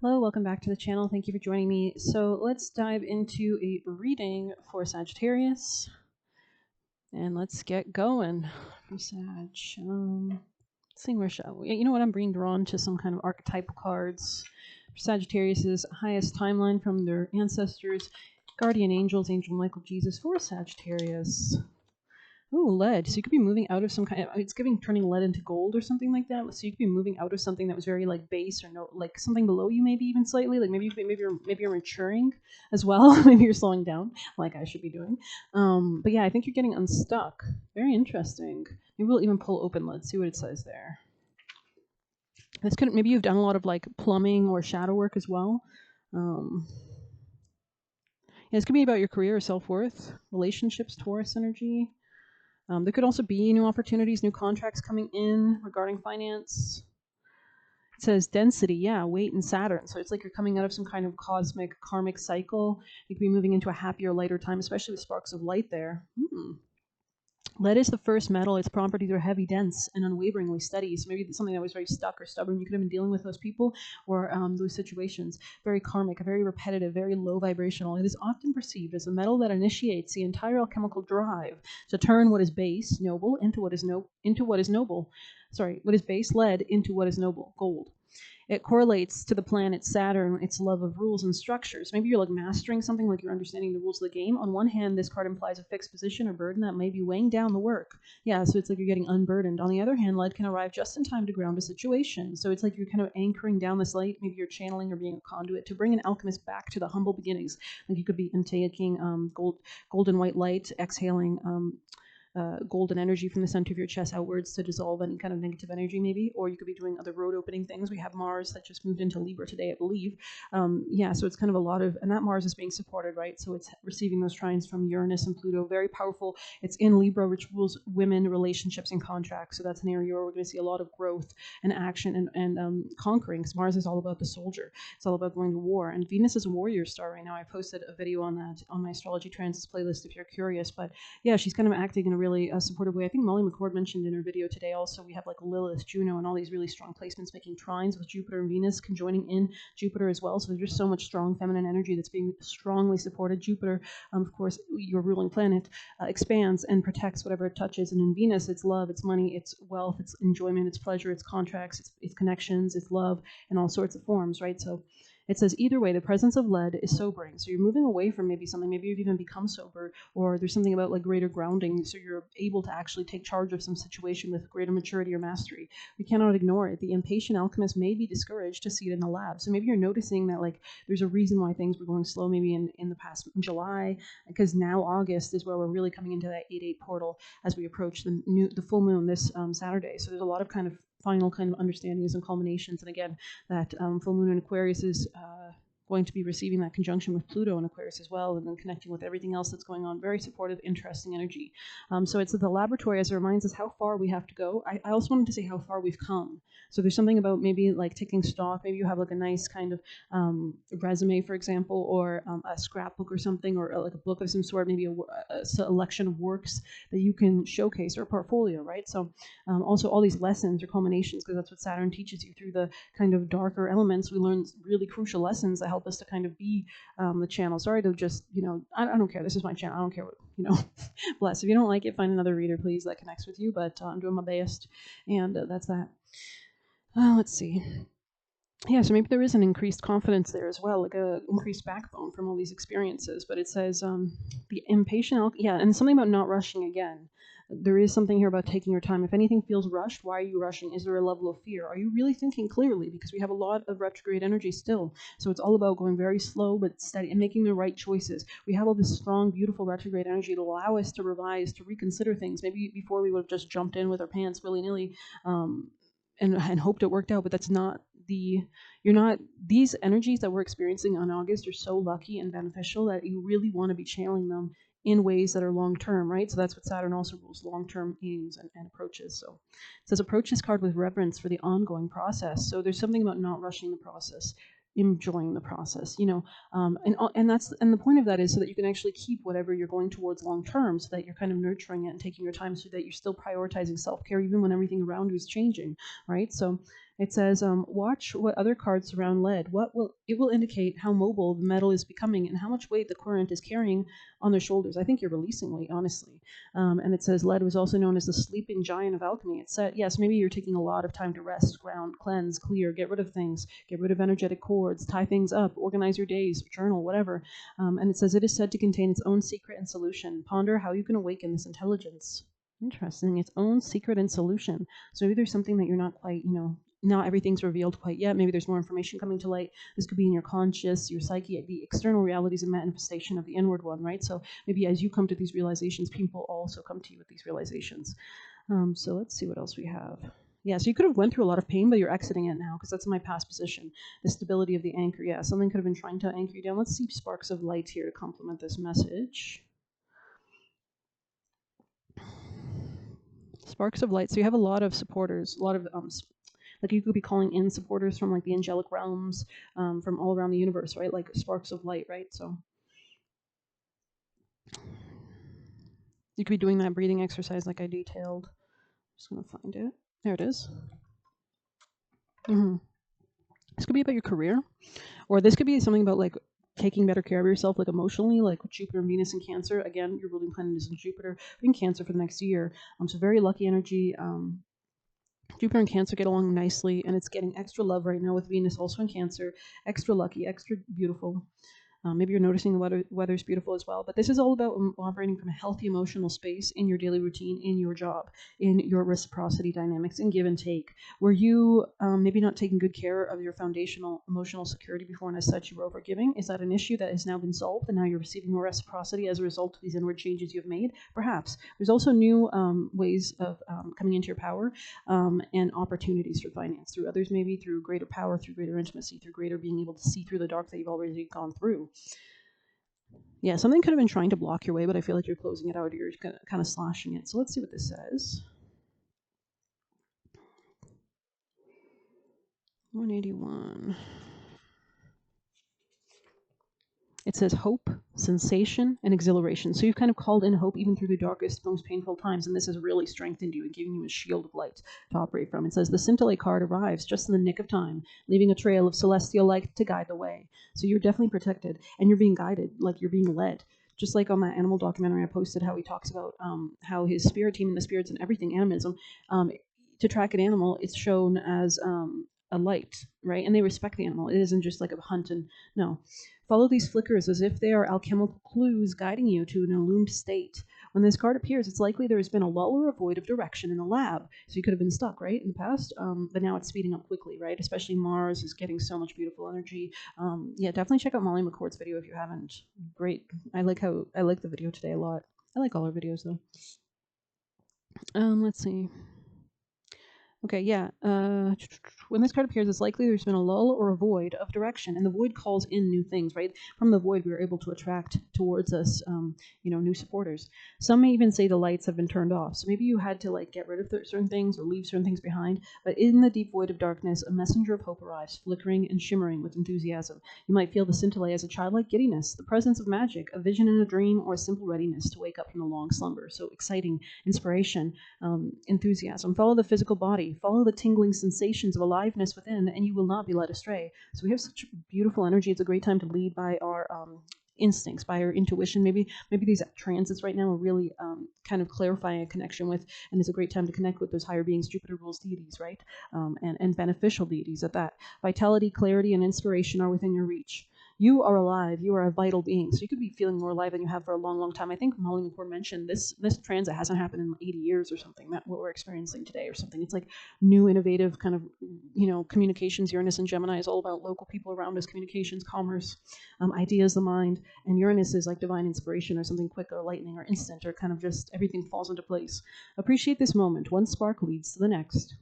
Hello, welcome back to the channel. Thank you for joining me. So let's dive into a reading for Sagittarius. And let's get going for Sag. Let's see, where shall we? You know what? I'm being drawn to some kind of archetypal cards. For Sagittarius's highest timeline from their ancestors, guardian angels, Angel Michael, Jesus for Sagittarius. Ooh, lead. So you could be moving out of some kind of, it's giving turning lead into gold or something like that. So you could be moving out of something that was very like base or no, like something below you, maybe even slightly. Like maybe you're maturing as well. Maybe you're slowing down, like I should be doing. But yeah, I think you're getting unstuck. Very interesting. Maybe we'll even pull open lead. See what it says there. This could maybe you've done a lot of like plumbing or shadow work as well. Yeah, this could be about your career or self-worth, relationships, Taurus energy. There could also be new opportunities, new contracts coming in regarding finance. It says density, yeah, weight and Saturn. So it's like you're coming out of some kind of cosmic, karmic cycle. You could be moving into a happier, lighter time, especially with sparks of light there. Lead is the first metal. Its properties are heavy, dense, and unwaveringly steady. So maybe it's something that was very stuck or stubborn. You could have been dealing with those people or those situations. Very karmic, very repetitive, very low vibrational. It is often perceived as a metal that initiates the entire alchemical drive to turn what is base, noble, into what is noble. Sorry, what is base, lead, into what is noble, gold. It correlates to the planet Saturn, its love of rules and structures. Maybe you're like mastering something, like you're understanding the rules of the game. On one hand, this card implies a fixed position or burden that may be weighing down the work. Yeah, so it's like you're getting unburdened. On the other hand, lead can arrive just in time to ground a situation. So it's like you're kind of anchoring down this light. Maybe you're channeling or being a conduit to bring an alchemist back to the humble beginnings. Like you could be intaking gold and white light, exhaling golden energy from the center of your chest outwards to dissolve any kind of negative energy, maybe. Or you could be doing other road opening things. We have Mars that just moved into Libra today, I believe. Yeah, so it's kind of a lot of, and that Mars is being supported, right? So it's receiving those trines from Uranus and Pluto. Very powerful. It's in Libra, which rules women, relationships, and contracts. So that's an area where we're going to see a lot of growth and action and conquering. Because Mars is all about the soldier. It's all about going to war. And Venus is a warrior star right now. I posted a video on that on my astrology transits playlist if you're curious. But yeah, she's kind of acting in a really supportive way. I think Molly McCord mentioned in her video today also we have like Lilith, Juno, and all these really strong placements making trines with Jupiter and Venus conjoining in Jupiter as well. So there's just so much strong feminine energy that's being strongly supported. Jupiter, of course, your ruling planet, expands and protects whatever it touches. And in Venus, it's love, it's money, it's wealth, it's enjoyment, it's pleasure, it's contracts, it's connections, it's love in all sorts of forms, right? So it says either way, the presence of lead is sobering. So you're moving away from maybe something, maybe you've even become sober, or there's something about like greater grounding. So you're able to actually take charge of some situation with greater maturity or mastery. We cannot ignore it. The impatient alchemist may be discouraged to see it in the lab. So maybe you're noticing that like there's a reason why things were going slow maybe in the past July, because now August is where we're really coming into that 8-8 portal as we approach the full moon this Saturday. So there's a lot of kind of final kind of understandings and culminations. And again, that full moon in Aquarius is going to be receiving that conjunction with Pluto in Aquarius as well, and then connecting with everything else that's going on. Very supportive, interesting energy. So it's the laboratory as it reminds us how far we have to go. I also wanted to say how far we've come. So there's something about maybe like taking stock. Maybe you have like a nice kind of resume, for example, or a scrapbook or something, or like a book of some sort, maybe a selection of works that you can showcase, or a portfolio, right? So also all these lessons or culminations, because that's what Saturn teaches you through the kind of darker elements. We learn really crucial lessons that help us to kind of be the channel. Sorry to just, I don't care. This is my channel. I don't care what, bless. If you don't like it, find another reader, please, that connects with you. But I'm doing my best, and that's that. Let's see. Yeah, so maybe there is an increased confidence there as well, like a increased backbone from all these experiences. But it says the impatient, and something about not rushing again. There is something here about taking your time. If anything feels rushed, why are you rushing? Is there a level of fear? Are you really thinking clearly? Because we have a lot of retrograde energy still. So it's all about going very slow but steady and making the right choices. We have all this strong, beautiful retrograde energy to allow us to revise, to reconsider things. Maybe before we would have just jumped in with our pants willy-nilly and hoped it worked out, but that's not these energies that we're experiencing on August are so lucky and beneficial that you really want to be channeling them in ways that are long-term, right? So that's what Saturn also rules, long-term aims and approaches. So it says approach this card with reverence for the ongoing process. So there's something about not rushing the process, enjoying the process, and the point of that is so that you can actually keep whatever you're going towards long term, so that you're kind of nurturing it and taking your time, so that you're still prioritizing self-care even when everything around you is changing, right? So It says, watch what other cards surround lead. It will indicate how mobile the metal is becoming and how much weight the current is carrying on their shoulders. I think you're releasing weight, honestly. And it says lead was also known as the sleeping giant of alchemy. It said, yes, maybe you're taking a lot of time to rest, ground, cleanse, clear, get rid of things, get rid of energetic cords, tie things up, organize your days, journal, whatever. And it says it is said to contain its own secret and solution. Ponder how you can awaken this intelligence. Interesting. Its own secret and solution. So maybe there's something that you're not quite, not everything's revealed quite yet. Maybe there's more information coming to light. This could be in your conscious, your psyche, the external realities and manifestation of the inward one, right? So maybe as you come to these realizations, people also come to you with these realizations. So let's see what else we have. Yeah, so you could have went through a lot of pain, but you're exiting it now because that's my past position. The stability of the anchor. Yeah, something could have been trying to anchor you down. Let's see sparks of light here to complement this message. Sparks of light. So you have a lot of supporters, a lot of like you could be calling in supporters from like the angelic realms, from all around the universe, right? Like sparks of light, right? So you could be doing that breathing exercise like I detailed. Just gonna find it. There it is. This could be about your career, or this could be something about like taking better care of yourself, like emotionally, like with Jupiter and Venus in Cancer. Again, your ruling planet is in Jupiter in Cancer for the next year. So very lucky energy. Jupiter and Cancer get along nicely, and it's getting extra love right now with Venus also in Cancer. Extra lucky, extra beautiful. Maybe you're noticing the weather's beautiful as well. But this is all about operating from a healthy emotional space in your daily routine, in your job, in your reciprocity dynamics, and give and take. Were you maybe not taking good care of your foundational emotional security before, and as such, you were overgiving? Is that an issue that has now been solved, and now you're receiving more reciprocity as a result of these inward changes you've made? Perhaps. There's also new ways of coming into your power and opportunities for finance through others, maybe through greater power, through greater intimacy, through greater being able to see through the dark that you've already gone through. Yeah, something could have been trying to block your way, but I feel like you're closing it out, or you're kind of slashing it. So let's see what this says. 181. It says hope, sensation, and exhilaration. So you've kind of called in hope even through the darkest, most painful times, and this has really strengthened you and given you a shield of light to operate from. It says the scintillate card arrives just in the nick of time, leaving a trail of celestial light to guide the way. So you're definitely protected, and you're being guided, like you're being led. Just like on that animal documentary I posted, how he talks about how his spirit team and the spirits and everything, animism, to track an animal, it's shown as a light, right? And they respect the animal. It isn't just like a hunt and no. Follow these flickers as if they are alchemical clues guiding you to an illumined state. When this card appears, it's likely there has been a lull or a void of direction in the lab. So you could have been stuck, right, in the past, but now it's speeding up quickly, right? Especially Mars is getting so much beautiful energy. Yeah, definitely check out Molly McCord's video if you haven't. Great. I like the video today a lot. I like all her videos though. Let's see. Okay, yeah. When this card appears, it's likely there's been a lull or a void of direction, and the void calls in new things, right? From the void, we are able to attract towards us, new supporters. Some may even say the lights have been turned off. So maybe you had to like get rid of certain things or leave certain things behind. But in the deep void of darkness, a messenger of hope arrives, flickering and shimmering with enthusiasm. You might feel the scintillate as a childlike giddiness, the presence of magic, a vision in a dream, or a simple readiness to wake up from a long slumber. So exciting, inspiration, enthusiasm. Follow the physical body. Follow the tingling sensations of aliveness within, and you will not be led astray. So we have such beautiful energy. It's a great time to lead by our instincts, by our intuition. Maybe these transits right now are really kind of clarifying a connection with, and it's a great time to connect with those higher beings. Jupiter rules deities, right? And beneficial deities at that. Vitality, clarity, and inspiration are within your reach. You are alive. You are a vital being. So you could be feeling more alive than you have for a long, long time. I think Molly McCord mentioned this transit hasn't happened in 80 years or something, that what we're experiencing today or something. It's like new, innovative kind of, communications. Uranus and Gemini is all about local people around us, communications, commerce, ideas, the mind. And Uranus is like divine inspiration or something quick or lightning or instant or kind of just everything falls into place. Appreciate this moment. One spark leads to the next.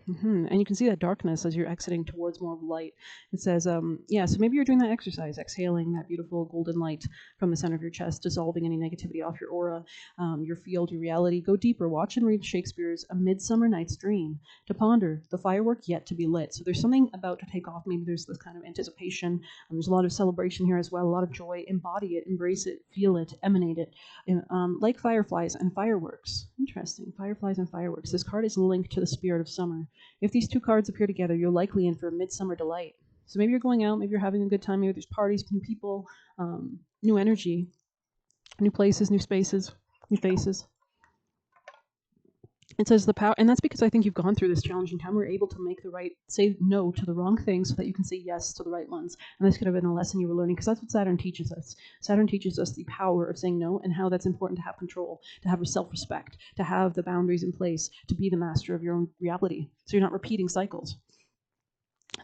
And you can see that darkness as you're exiting towards more of light. It says, so maybe you're doing that exercise, exhaling that beautiful golden light from the center of your chest, dissolving any negativity off your aura, your field, your reality. Go deeper. Watch and read Shakespeare's A Midsummer Night's Dream to ponder the firework yet to be lit. So there's something about to take off. Maybe there's this kind of anticipation. There's a lot of celebration here as well, a lot of joy. Embody it, embrace it, feel it, emanate it, like fireflies and fireworks. Interesting. Fireflies and fireworks. This card is linked to the spirit of summer. If these two cards appear together, you're likely in for a midsummer delight. So maybe you're going out, maybe you're having a good time, maybe there's parties, new people, new energy, new places, new spaces, new faces. It says the power, and that's because I think you've gone through this challenging time. We're able to say no to the wrong things so that you can say yes to the right ones. And this could have been a lesson you were learning, because that's what Saturn teaches us. Saturn teaches us the power of saying no and how that's important to have control, to have self-respect, to have the boundaries in place, to be the master of your own reality. So you're not repeating cycles.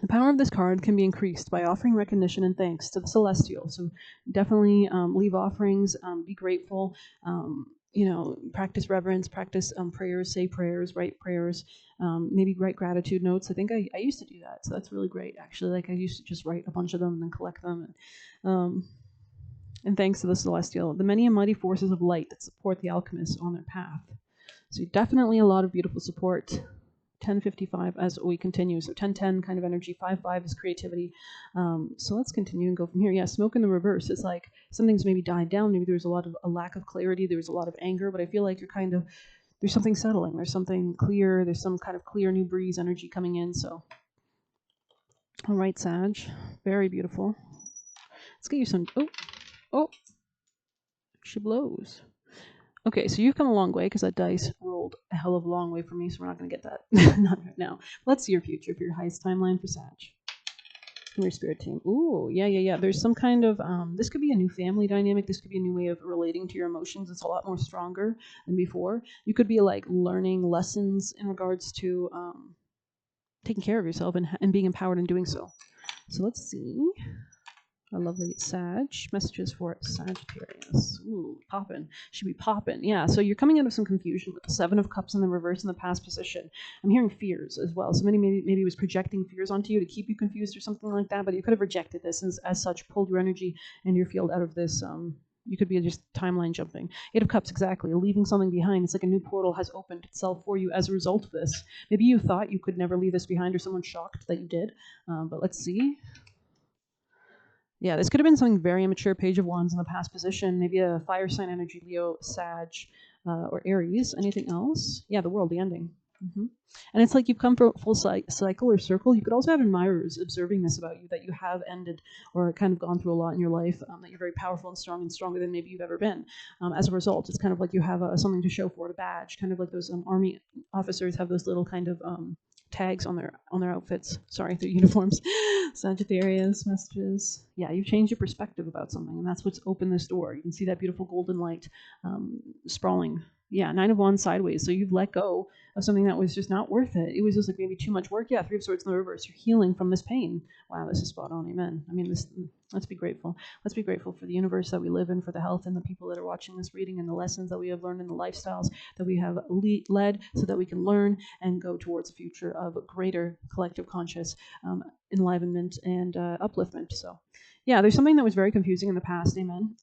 The power of this card can be increased by offering recognition and thanks to the celestial. So definitely leave offerings, be grateful, practice reverence, practice prayers, say prayers, write prayers, maybe write gratitude notes. I think I used to do that, so that's really great, actually. Like, I used to just write a bunch of them and then collect them. And thanks to the celestial, the many and mighty forces of light that support the alchemists on their path. So definitely a lot of beautiful support. 10:55 as we continue. So 10:10 kind of energy. 5:5 is creativity. So let's continue and go from here. Yeah, smoke in the reverse. It's like something's maybe died down. Maybe there's a lack of clarity. There's a lot of anger, but I feel like you're there's something settling. There's something clear. There's some kind of clear new breeze energy coming in. So, all right, Sag. Very beautiful. Let's get you some. Oh, she blows. Okay, so you've come a long way, because that dice rolled a hell of a long way for me, so we're not going to get that. Not right now. Let's see your future for your highest timeline for Sag. From your spirit team. Ooh, yeah. There's some kind of, this could be a new family dynamic. This could be a new way of relating to your emotions. It's a lot more stronger than before. You could be like learning lessons in regards to taking care of yourself and being empowered in doing so. So let's see. A lovely Sag. Messages for Sagittarius. Ooh, poppin'. Should be poppin'. Yeah, so you're coming out of some confusion with the Seven of Cups in the reverse in the past position. I'm hearing fears as well. Somebody maybe was projecting fears onto you to keep you confused or something like that, but you could have rejected this and as such pulled your energy and your field out of this. You could be just timeline jumping. Eight of Cups, exactly. Leaving something behind. It's like a new portal has opened itself for you as a result of this. Maybe you thought you could never leave this behind, or someone's shocked that you did. But let's see. Yeah, this could have been something very immature. Page of Wands in the past position. Maybe a fire sign energy, Leo, Sag, or Aries. Anything else? Yeah, the World, the ending. And it's like you've come for a full cycle or circle. You could also have admirers observing this about you, that you have ended or kind of gone through a lot in your life, that you're very powerful and strong and stronger than maybe you've ever been. As a result, it's kind of like you have something to show for it, a badge, kind of like those army officers have those little kind of tags on their outfits. Sorry, their uniforms. Sagittarius messages. Yeah, you've changed your perspective about something, and that's what's opened this door. You can see that beautiful golden light sprawling. Yeah, Nine of Wands sideways. So you've let go of something that was just not worth it. It was just like maybe too much work. Yeah, Three of Swords in the reverse. You're healing from this pain. Wow, this is spot on. Amen. I mean, let's be grateful. Let's be grateful for the universe that we live in, for the health and the people that are watching this reading, and the lessons that we have learned, and the lifestyles that we have led, so that we can learn and go towards a future of greater collective conscious enlivenment and upliftment. So, yeah, there's something that was very confusing in the past. Amen.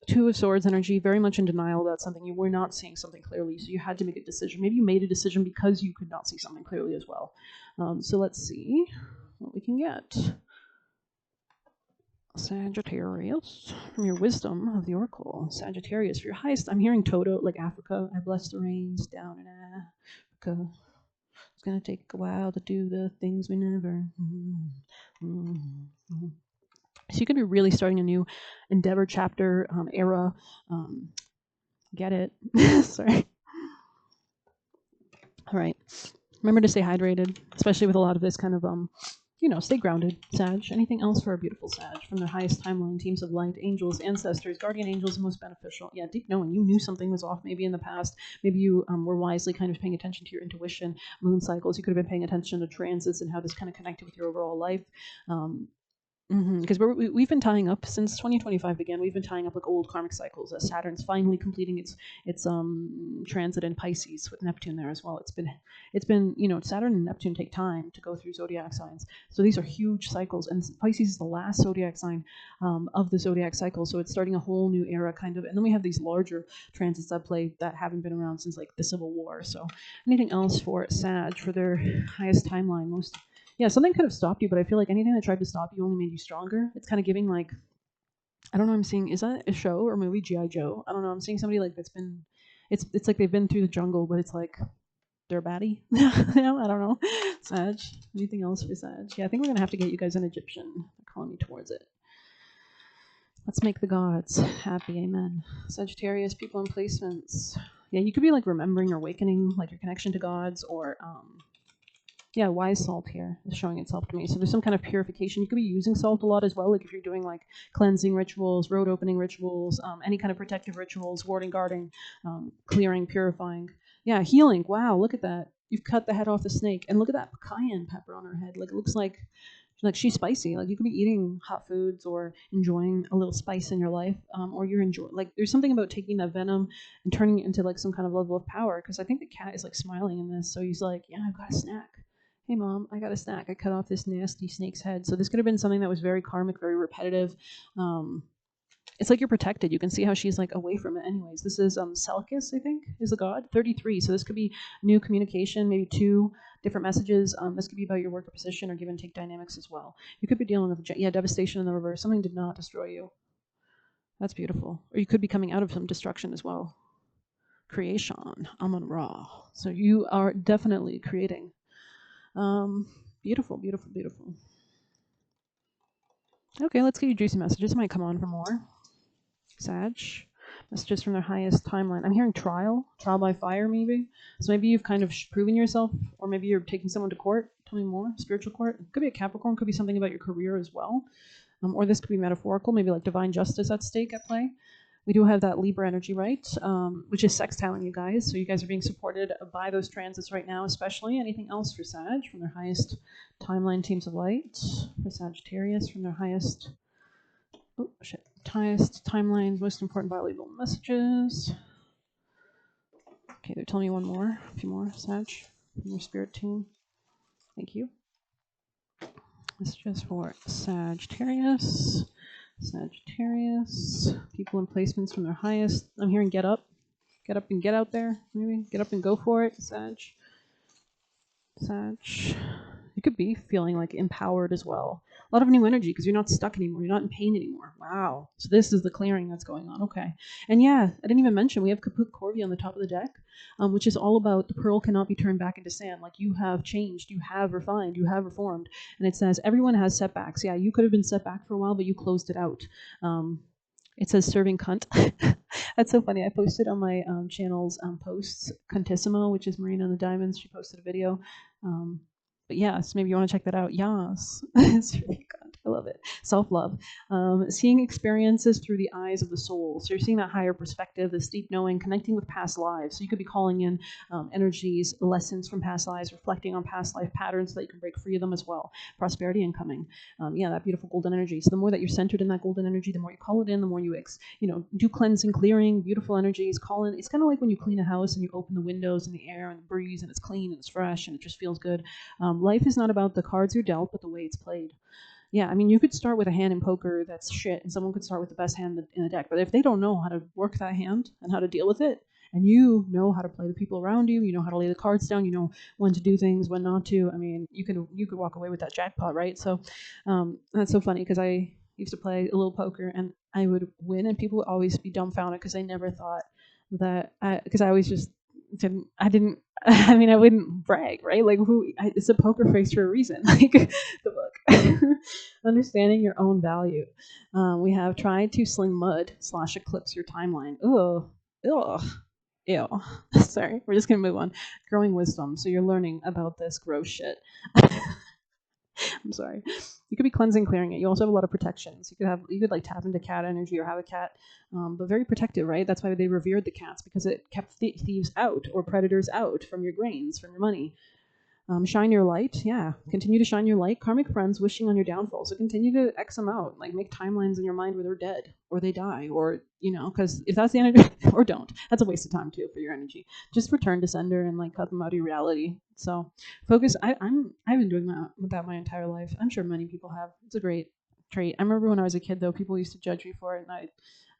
Two of Swords energy, very much in denial about something. You were not seeing something clearly, so you had to make a decision. Maybe you made a decision because you could not see something clearly as well. So let's see what we can get. Sagittarius, from your wisdom of the Oracle. Sagittarius, for your highest, I'm hearing Toto, like Africa. I bless the rains down in Africa. It's going to take a while to do the things we never. So you could be really starting a new endeavor, chapter, era. Get it? Sorry. All right. Remember to stay hydrated, especially with a lot of this kind of, stay grounded, Sag. Anything else for our beautiful Sag from their highest timeline, teams of light, angels, ancestors, guardian angels, most beneficial? Yeah, deep knowing. You knew something was off maybe in the past. Maybe you were wisely kind of paying attention to your intuition, moon cycles. You could have been paying attention to transits and how this kind of connected with your overall life. Because we've been tying up since 2025 began. We've been tying up like old karmic cycles. Saturn's finally completing its transit in Pisces with Neptune there as well. It's been Saturn and Neptune take time to go through zodiac signs, so these are huge cycles. And Pisces is the last zodiac sign of the zodiac cycle, so it's starting a whole new era kind of. And then we have these larger transits that play that haven't been around since like the Civil War. So anything else for Sag for their highest timeline, most. Yeah, something could have stopped you, but I feel like anything that tried to stop you only made you stronger. It's kind of giving like, I don't know, I'm seeing, is that a show or a movie, G.I. Joe? I don't know, I'm seeing somebody like that's been, it's like they've been through the jungle, but it's like Dirbatty. I don't know. Sag. Anything else for Sag? Yeah, I think we're going to have to get you guys an Egyptian. They're calling me towards it. Let's make the gods happy. Amen. Sagittarius, people and placements. Yeah, you could be like remembering or awakening, like your connection to gods, or yeah, wise salt here is showing itself to me. So there's some kind of purification. You could be using salt a lot as well, like if you're doing like cleansing rituals, road opening rituals, any kind of protective rituals, warding, guarding, clearing, purifying. Yeah, healing. Wow, look at that. You've cut the head off the snake, and look at that cayenne pepper on her head. Like it looks like she's spicy. Like you could be eating hot foods or enjoying a little spice in your life, or you're enjoying like there's something about taking that venom and turning it into like some kind of level of power. Because I think the cat is like smiling in this, so he's like, yeah, I've got a snack. Hey mom, I got a snack. I cut off this nasty snake's head. So this could have been something that was very karmic, very repetitive. It's like you're protected. You can see how she's like away from it anyways. This is Selkis, I think, is the god. 33. So this could be new communication, maybe 2 different messages. This could be about your work or position or give and take dynamics as well. You could be dealing with devastation in the reverse. Something did not destroy you. That's beautiful. Or you could be coming out of some destruction as well. Creation, Amun Ra. So you are definitely creating. Beautiful, beautiful, beautiful. Okay, let's get you juicy messages. Might come on for more. Sag. Messages from their highest timeline. I'm hearing trial by fire, maybe. So maybe you've kind of proven yourself, or maybe you're taking someone to court. Tell me more. Spiritual court. It could be a Capricorn. Could be something about your career as well. Or this could be metaphorical, maybe like divine justice at stake at play. We do have that Libra energy, right? Which is sextiling you guys. So you guys are being supported by those transits right now, especially. Anything else for Sag from their highest timeline teams of light? For Sagittarius from their highest, highest timelines, most important bilingual messages. Okay, they're telling me one more, a few more, Sag, from your spirit team. Thank you. Messages for Sagittarius. Sagittarius, people in placements from their highest. I'm hearing get up and get out there, maybe. Get up and go for it, Sag. You could be feeling like empowered as well. A lot of new energy because you're not stuck anymore. You're not in pain anymore. Wow. So this is the clearing that's going on. Okay. And yeah, I didn't even mention we have Kaput Corvi on the top of the deck, which is all about the pearl cannot be turned back into sand. Like you have changed, you have refined, you have reformed. And it says everyone has setbacks. Yeah, you could have been set back for a while, but you closed it out. It says serving cunt. That's so funny. I posted on my channel's posts, Cuntissimo, which is Marina and the Diamonds. She posted a video. But yes, maybe you want to check that out. Yes. Serving cunt. I love it. Self-love. Seeing experiences through the eyes of the soul. So you're seeing that higher perspective, this deep knowing, connecting with past lives. So you could be calling in energies, lessons from past lives, reflecting on past life patterns so that you can break free of them as well. Prosperity incoming. Yeah, that beautiful golden energy. So the more that you're centered in that golden energy, the more you call it in, the more you do cleansing, clearing, beautiful energies, call in. It's kind of like when you clean a house and you open the windows and the air and the breeze and it's clean and it's fresh and it just feels good. Life is not about the cards you're dealt, but the way it's played. Yeah, I mean, you could start with a hand in poker that's shit, and someone could start with the best hand in the deck. But if they don't know how to work that hand and how to deal with it, and you know how to play the people around you, you know how to lay the cards down, you know when to do things, when not to. I mean, you could walk away with that jackpot, right? So that's so funny because I used to play a little poker, and I would win, and people would always be dumbfounded because they never thought that because I always just didn't. I mean, I wouldn't brag, right? Like, it's a poker face for a reason. Like the book, understanding your own value. We have tried to sling mud / eclipse your timeline. Ugh, ew. Sorry, we're just gonna move on. Growing wisdom. So you're learning about this gross shit. I'm sorry. You could be cleansing, clearing it. You also have a lot of protections. You could like tap into cat energy or have a cat, but very protective, right? That's why they revered the cats because it kept thieves out or predators out from your grains, from your money. Shine your light. Yeah. Continue to shine your light. Karmic friends wishing on your downfall. So continue to X them out. Like make timelines in your mind where they're dead or they die or, because if that's the energy, or don't. That's a waste of time too for your energy. Just return to sender and like cut them out of your reality. So focus. I've been doing that my entire life. I'm sure many people have. It's a great trait. I remember when I was a kid though, people used to judge me for it and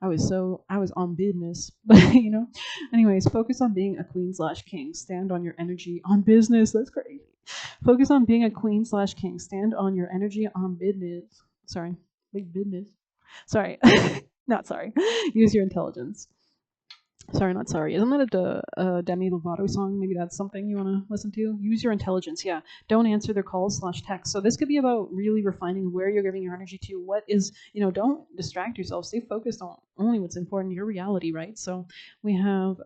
I was on business, but anyways, focus on being a queen / king. Stand on your energy on business. That's crazy. Focus on being a queen / king. Stand on your energy on business. Sorry, big business. Sorry, not sorry. Use your intelligence. Sorry, not sorry. Isn't that a Demi Lovato song? Maybe that's something you want to listen to. Use your intelligence. Yeah. Don't answer their calls / text. So this could be about really refining where you're giving your energy to. What is, don't distract yourself. Stay focused on only what's important, your reality, right? So we have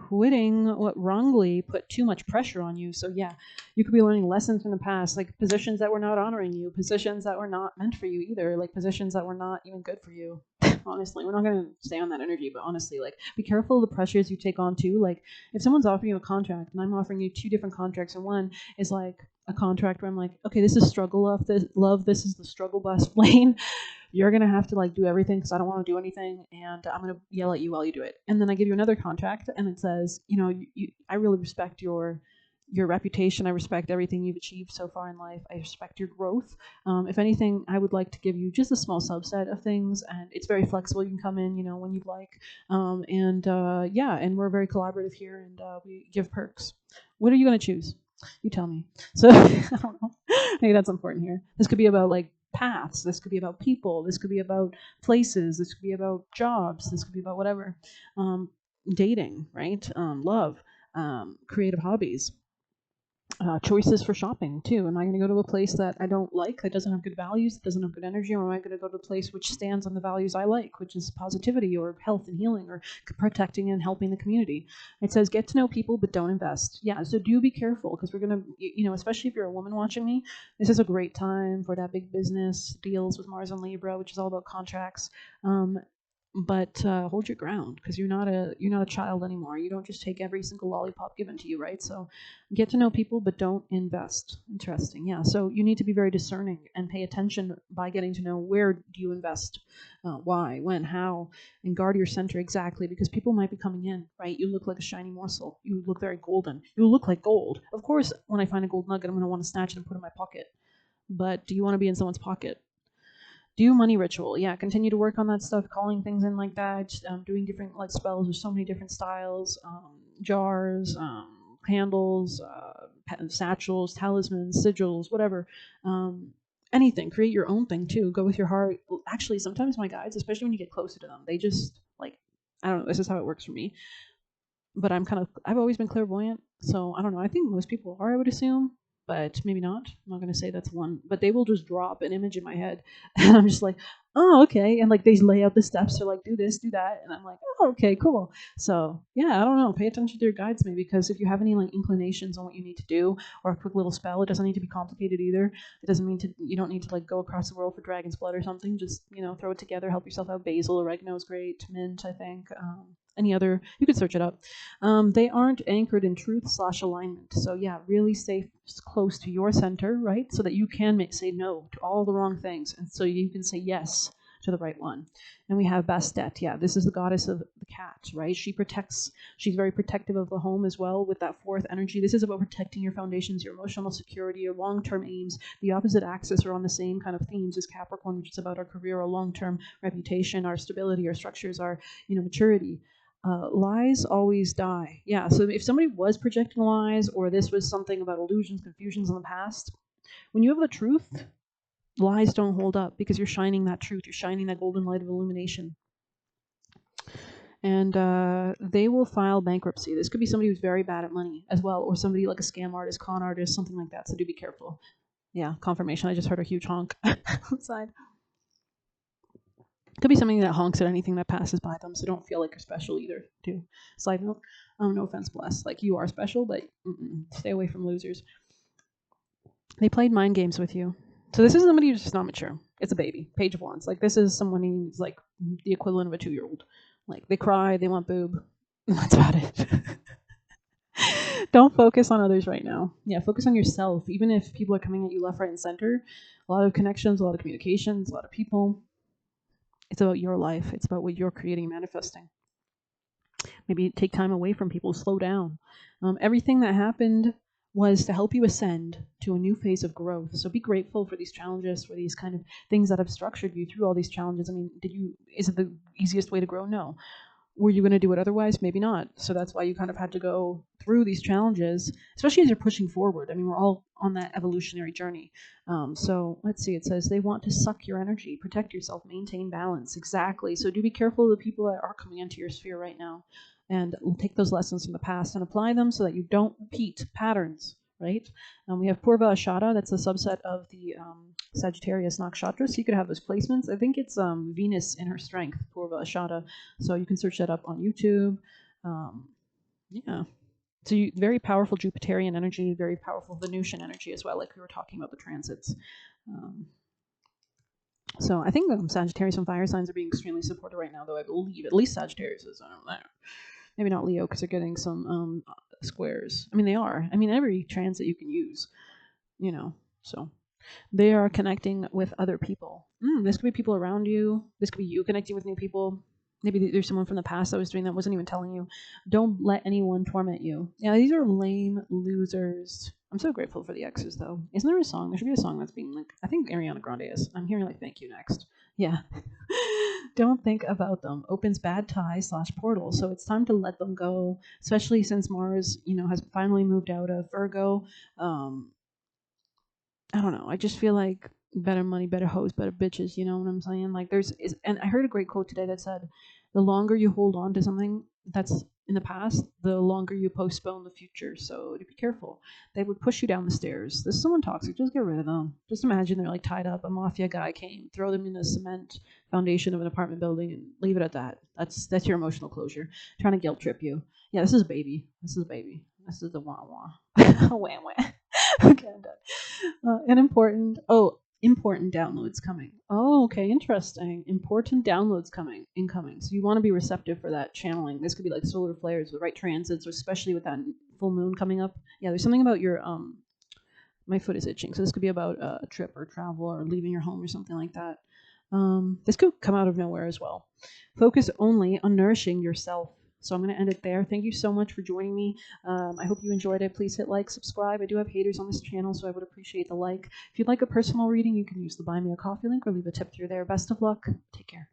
quitting what wrongly put too much pressure on you. So yeah, you could be learning lessons from the past, like positions that were not honoring you, positions that were not meant for you either, like positions that were not even good for you. Honestly, we're not going to stay on that energy, but honestly, like, be careful of the pressures you take on too. Like, if someone's offering you a contract and I'm offering you two different contracts, and one is like a contract where I'm like, okay, this is struggle love, this is the struggle bus lane. You're gonna have to like do everything because I don't want to do anything, and I'm gonna yell at you while you do it. And then I give you another contract, and it says, I really respect your reputation. I respect everything you've achieved so far in life. I respect your growth. If anything, I would like to give you just a small subset of things, and it's very flexible. You can come in, when you'd like, and we're very collaborative here, and we give perks. What are you gonna choose? You tell me. So I don't know. Maybe that's important here. This could be about like paths. This could be about people. This could be about places. This could be about jobs. This could be about whatever. Dating, right? Love, creative hobbies. Choices for shopping too. Am I going to go to a place that I don't like, that doesn't have good values, that doesn't have good energy, or am I going to go to a place which stands on the values I like, which is positivity or health and healing or protecting and helping the community? It says get to know people but don't invest. Yeah, so do be careful, because we're going to, especially if you're a woman watching me, this is a great time for that big business deals with Mars and Libra, which is all about contracts. But hold your ground, because you're not a child anymore. You don't just take every single lollipop given to you, right? So get to know people, but don't invest. Interesting, yeah. So you need to be very discerning and pay attention by getting to know where do you invest, why, when, how, and guard your center exactly, because people might be coming in, right? You look like a shiny morsel. You look very golden. You look like gold. Of course, when I find a gold nugget, I'm going to want to snatch it and put it in my pocket. But do you want to be in someone's pocket? Do money ritual. Yeah, continue to work on that stuff, calling things in like that, doing different like spells. There's so many different styles, jars, candles, satchels, talismans, sigils, whatever. Anything. Create your own thing too. Go with your heart. Actually, sometimes my guides, especially when you get closer to them, they just like, I don't know. This is how it works for me. But I've always been clairvoyant, so I don't know. I think most people are, I would assume, but maybe not. I'm not going to say that's one, but they will just drop an image in my head, and I'm just like, oh, okay. And like they lay out the steps, they're like, do this, do that, and I'm like, oh, okay, cool. So yeah, I don't know. Pay attention to your guides, maybe, because if you have any like inclinations on what you need to do, or a quick little spell, it doesn't need to be complicated either. It doesn't mean you don't need to like go across the world for dragon's blood or something. Just throw it together, help yourself out. Basil, oregano is great. Mint, I think. Any other, you could search it up. They aren't anchored in truth / alignment. So yeah, really stay close to your center, right? So that you can say no to all the wrong things, and so you can say yes to the right one. And we have Bastet. Yeah, this is the goddess of the cat, right? She's very protective of the home as well with that fourth energy. This is about protecting your foundations, your emotional security, your long-term aims. The opposite axis are on the same kind of themes as Capricorn, which is about our career, our long-term reputation, our stability, our structures, our maturity. Lies always die. Yeah, so if somebody was projecting lies, or this was something about illusions, confusions in the past, when you have the truth, lies don't hold up, because you're shining that truth. You're shining that golden light of illumination. And they will file bankruptcy. This could be somebody who's very bad at money as well, or somebody like a scam artist, con artist, something like that. So do be careful. Yeah, confirmation. I just heard a huge honk outside. Could be something that honks at anything that passes by them, so don't feel like you're special either, too. Side note, no offense, bless. Like, you are special, but stay away from losers. They played mind games with you. So this is somebody who's just not mature. It's a baby. Page of Wands. Like, this is someone who's like the equivalent of a 2-year-old. Like, they cry, they want boob. That's about it. Don't focus on others right now. Yeah, focus on yourself. Even if people are coming at you left, right, and center, a lot of connections, a lot of communications, a lot of people. It's about your life. It's about what you're creating and manifesting. Maybe take time away from people. Slow down. Everything that happened was to help you ascend to a new phase of growth. So be grateful for these challenges, for these kind of things that have structured you through all these challenges. I mean, is it the easiest way to grow? No. were you going to do it otherwise? Maybe not. So that's why you kind of had to go through these challenges, especially as you're pushing forward. I mean, we're all on that evolutionary journey. So let's see. It says they want to suck your energy, protect yourself, maintain balance. Exactly. So do be careful of the people that are coming into your sphere right now, and take those lessons from the past and apply them so that you don't repeat patterns. Right? We have Purva Ashada. That's a subset of the Sagittarius Nakshatra. So you could have those placements. I think it's Venus in her strength, Purva Ashada. So you can search that up on YouTube. Yeah. So very powerful Jupiterian energy, very powerful Venusian energy as well, like we were talking about the transits. So I think Sagittarius and fire signs are being extremely supported right now, though I believe at least Sagittarius is. I don't know. Maybe not Leo because they're getting some squares. I mean, they are. I mean, every transit you can use, so they are connecting with other people. This could be people around you. This could be you connecting with new people. Maybe there's someone from the past that was doing that, wasn't even telling you. Don't let anyone torment you. Yeah, these are lame losers. I'm so grateful for the exes, though. Isn't there a song? There should be a song that's being like, I think Ariana Grande is. I'm hearing like, thank you next. Yeah. Don't think about them. Opens bad tie / portal. So it's time to let them go, especially since Mars, has finally moved out of Virgo. I don't know. I just feel like better money, better hoes, better bitches. You know what I'm saying? Like and I heard a great quote today that said, the longer you hold on to something that's in the past, the longer you postpone the future. So to be careful. They would push you down the stairs. This is someone toxic. Just get rid of them. Just imagine they're like tied up. A mafia guy came, throw them in the cement foundation of an apartment building and leave it at that. That's your emotional closure. Trying to guilt trip you. Yeah, this is a baby. This is a baby. This is the wah wah. Wham wham. Okay, I'm done. Important downloads coming. Oh, okay, interesting. Important downloads incoming. So you want to be receptive for that channeling. This could be like solar flares, the right transits, or especially with that full moon coming up. Yeah, there's something about your my foot is itching. So this could be about a trip or travel or leaving your home or something like that. This could come out of nowhere as well. Focus only on nourishing yourself. So I'm going to end it there. Thank you so much for joining me. I hope you enjoyed it. Please hit like, subscribe. I do have haters on this channel, so I would appreciate the like. If you'd like a personal reading, you can use the Buy Me a Coffee link or leave a tip through there. Best of luck. Take care.